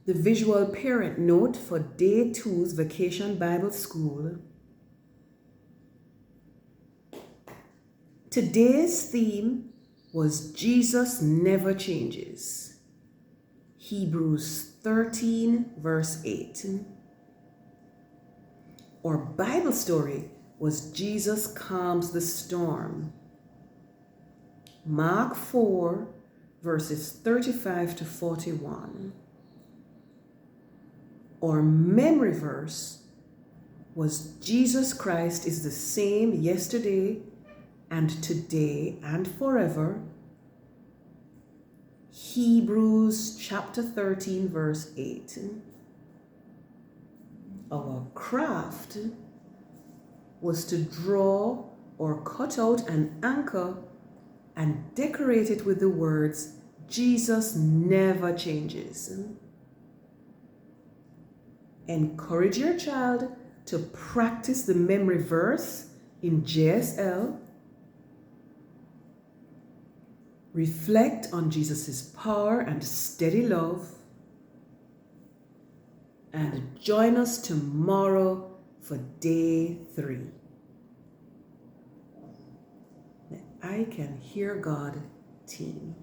The visual parent note for Day 2's Vacation Bible School. Today's theme was Jesus never changes. Hebrews 13 verse 8. Our Bible story was Jesus calms the storm. Mark 4 verses 35 to 41. Our memory verse was Jesus Christ is the same yesterday and today and forever. Hebrews chapter 13 verse 8. Our craft was to draw or cut out an anchor and decorate it with the words, Jesus never changes. Encourage your child to practice the memory verse in JSL. Reflect on Jesus' power and steady love. And join us tomorrow for Day 3. The I Can Hear God team.